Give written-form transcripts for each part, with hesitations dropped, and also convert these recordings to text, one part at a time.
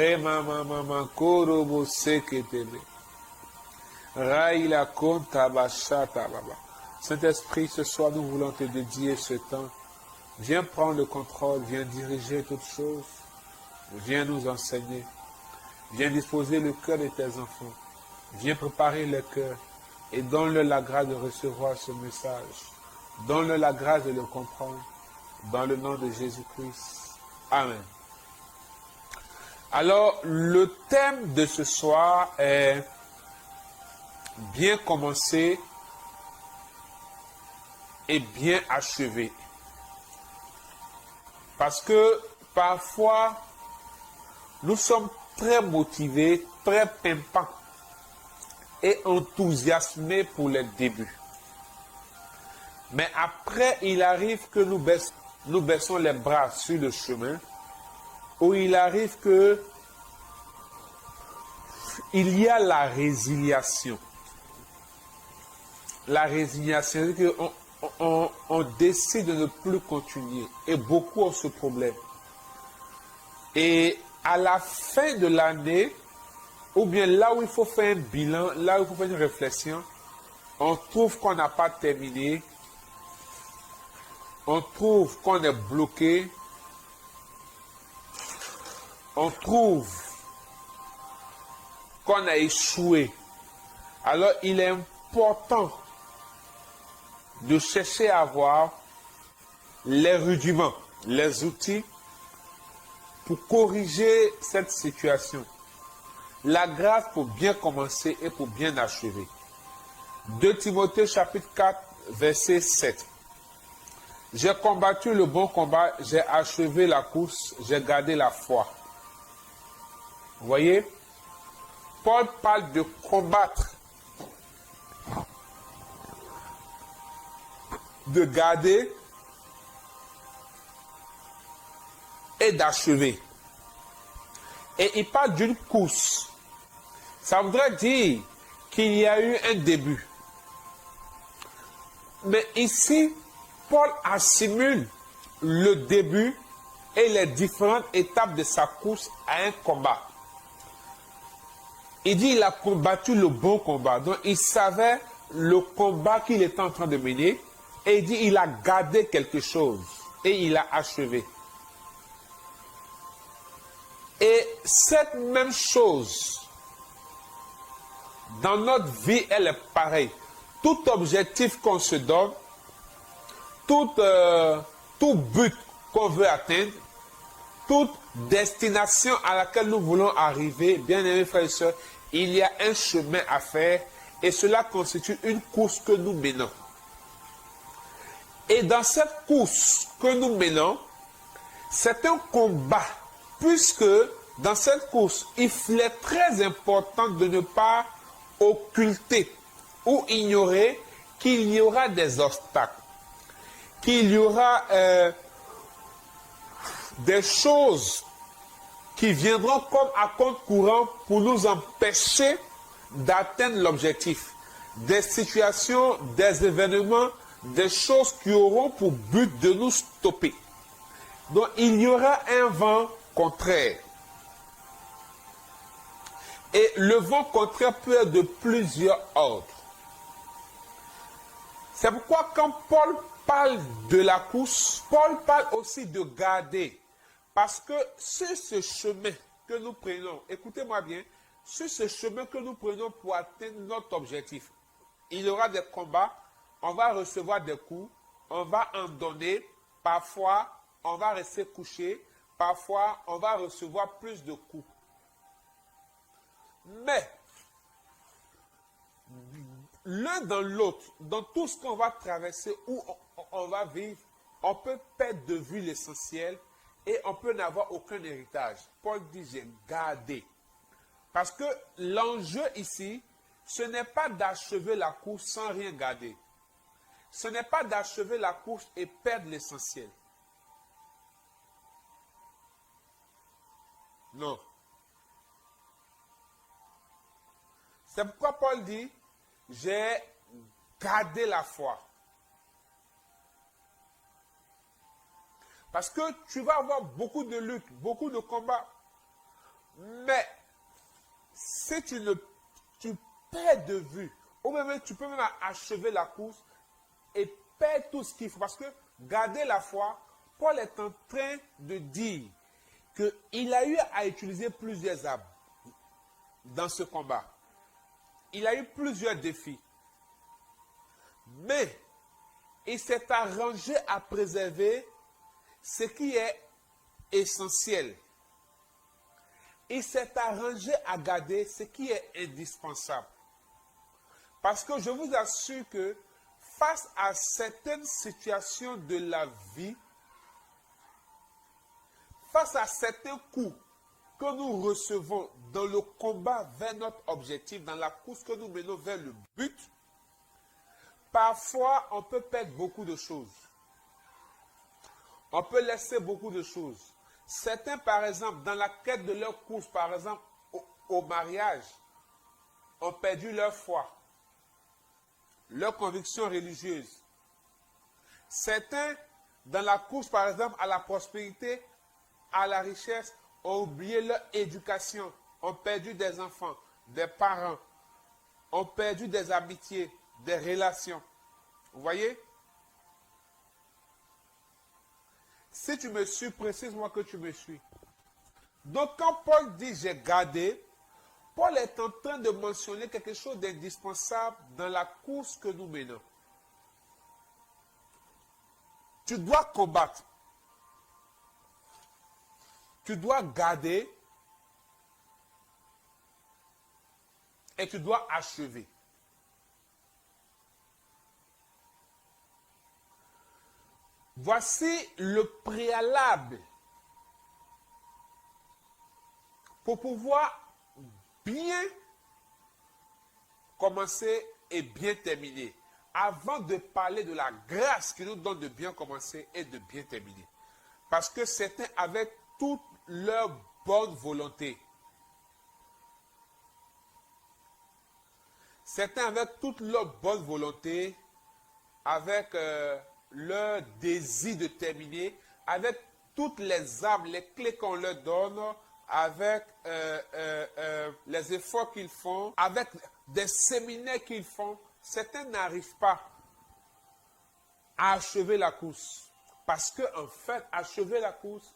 Rema mama korobo seketebe. Raïla konta bachata baba. Saint-Esprit, ce soir, nous voulons te dédier ce temps. Viens prendre le contrôle, viens diriger toutes choses. Viens nous enseigner. Viens disposer le cœur de tes enfants. Viens préparer le cœur et donne-leur la grâce de recevoir ce message. Donne-leur la grâce de le comprendre. Dans le nom de Jésus-Christ. Amen. Alors, le thème de ce soir est bien commencer et bien achever. Parce que parfois, nous sommes très motivés, très pimpants et enthousiasmés pour les débuts. Mais après, il arrive que nous baissons les bras sur le chemin, où il arrive que il y a la résiliation. La résignation, c'est qu'on décide de ne plus continuer. Et beaucoup ont ce problème. Et à la fin de l'année, ou bien là où il faut faire un bilan, là où il faut faire une réflexion, on trouve qu'on n'a pas terminé, on trouve qu'on est bloqué, on trouve qu'on a échoué. Alors il est important de chercher à avoir les rudiments, les outils pour corriger cette situation. La grâce pour bien commencer et pour bien achever. 2 Timothée chapitre 4, verset 7. J'ai combattu le bon combat, j'ai achevé la course, j'ai gardé la foi. Vous voyez, Paul parle de combattre, de garder et d'achever. Et il parle d'une course. Ça voudrait dire qu'il y a eu un début. Mais ici, Paul assimile le début et les différentes étapes de sa course à un combat. Il dit qu'il a combattu le bon combat. Donc il savait le combat qu'il était en train de mener. Et il dit qu'il a gardé quelque chose. Et il a achevé. Et cette même chose, dans notre vie, elle est pareille. Tout objectif qu'on se donne, tout but qu'on veut atteindre, toute destination à laquelle nous voulons arriver, bien aimés frères et sœurs, il y a un chemin à faire et cela constitue une course que nous menons. Et dans cette course que nous menons, c'est un combat, puisque dans cette course, il est très important de ne pas occulter ou ignorer qu'il y aura des obstacles, qu'il y aura des choses qui viendront comme à compte courant pour nous empêcher d'atteindre l'objectif. Des situations, des événements, des choses qui auront pour but de nous stopper. Donc il y aura un vent contraire. Et le vent contraire peut être de plusieurs ordres. C'est pourquoi quand Paul parle de la course, Paul parle aussi de garder. Parce que sur ce chemin que nous prenons, écoutez-moi bien, sur ce chemin que nous prenons pour atteindre notre objectif, il y aura des combats, on va recevoir des coups, on va en donner, parfois on va rester couché, parfois on va recevoir plus de coups. Mais, l'un dans l'autre, dans tout ce qu'on va traverser ou on va vivre, on peut perdre de vue l'essentiel et on peut n'avoir aucun héritage. Paul dit, j'ai gardé. Parce que l'enjeu ici, ce n'est pas d'achever la course sans rien garder. Ce n'est pas d'achever la course et perdre l'essentiel. Non. C'est pourquoi Paul dit, j'ai gardé la foi. Parce que tu vas avoir beaucoup de luttes, beaucoup de combats. Mais si tu perds de vue, ou même tu peux même achever la course et perdre tout ce qu'il faut. Parce que garder la foi, Paul est en train de dire qu'il a eu à utiliser plusieurs armes dans ce combat. Il a eu plusieurs défis. Mais il s'est arrangé à préserver ce qui est essentiel. Il s'est arrangé à garder ce qui est indispensable. Parce que je vous assure que face à certaines situations de la vie, face à certains coups que nous recevons dans le combat vers notre objectif, dans la course que nous menons vers le but, parfois on peut perdre beaucoup de choses. On peut laisser beaucoup de choses. Certains, par exemple, dans la quête de leur course, par exemple, au mariage, ont perdu leur foi, leur conviction religieuse. Certains, dans la course, par exemple, à la prospérité, à la richesse, ont oublié leur éducation, ont perdu des enfants, des parents, ont perdu des amitiés, des relations. Vous voyez? Si tu me suis, précise-moi que tu me suis. Donc quand Paul dit j'ai gardé, Paul est en train de mentionner quelque chose d'indispensable dans la course que nous menons. Tu dois combattre. Tu dois garder et tu dois achever. Voici le préalable pour pouvoir bien commencer et bien terminer. Avant de parler de la grâce qui nous donne de bien commencer et de bien terminer. Parce que certains avec toute leur bonne volonté, certains avec toute leur bonne volonté, avec leur désir de terminer, avec toutes les armes, les clés qu'on leur donne, avec les efforts qu'ils font, avec des séminaires qu'ils font, certains n'arrivent pas à achever la course. Parce qu'en fait, achever la course,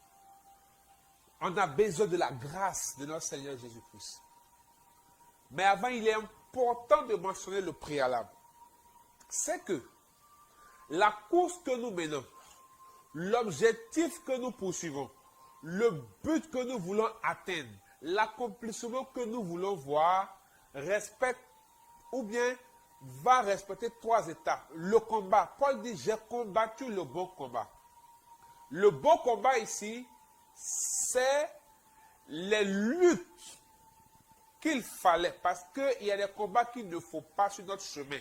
on a besoin de la grâce de notre Seigneur Jésus-Christ. Mais avant, il est important de mentionner le préalable. C'est que la course que nous menons, l'objectif que nous poursuivons, le but que nous voulons atteindre, l'accomplissement que nous voulons voir, respecte ou bien va respecter 3 étapes. Le combat, Paul dit, j'ai combattu le bon combat. Le bon combat ici, c'est les luttes qu'il fallait, parce qu'il y a des combats qu'il ne faut pas sur notre chemin.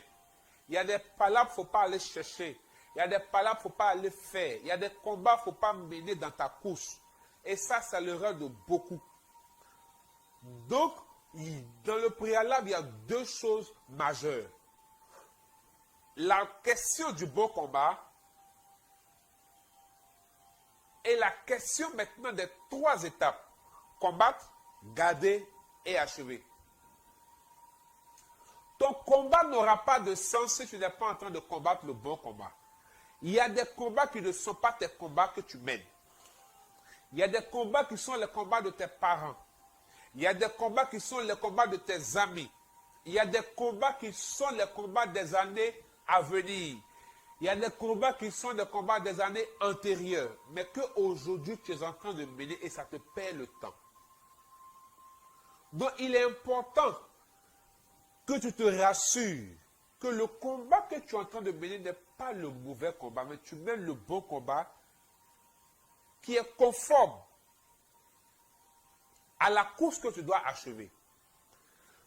Il y a des palabres qu'il ne faut pas aller chercher. Il y a des palabres qu'il ne faut pas aller faire. Il y a des combats qu'il ne faut pas mener dans ta course. Et ça l'erreur de beaucoup. Donc, dans le préalable, il y a 2 choses majeures. La question du bon combat et la question maintenant des 3 étapes. Combattre, garder et achever. Ton combat n'aura pas de sens si tu n'es pas en train de combattre le bon combat. Il y a des combats qui ne sont pas tes combats que tu mènes. Il y a des combats qui sont les combats de tes parents. Il y a des combats qui sont les combats de tes amis. Il y a des combats qui sont les combats des années à venir. Il y a des combats qui sont des combats des années antérieures. Mais qu'aujourd'hui tu es en train de mener et ça te perd le temps. Donc il est important que tu te rassures que le combat que tu es en train de mener n'est pas le mauvais combat, mais tu mènes le bon combat qui est conforme à la course que tu dois achever.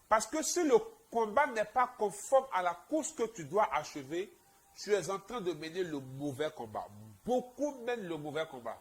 Parce que si le combat n'est pas conforme à la course que tu dois achever, tu es en train de mener le mauvais combat. Beaucoup mènent le mauvais combat.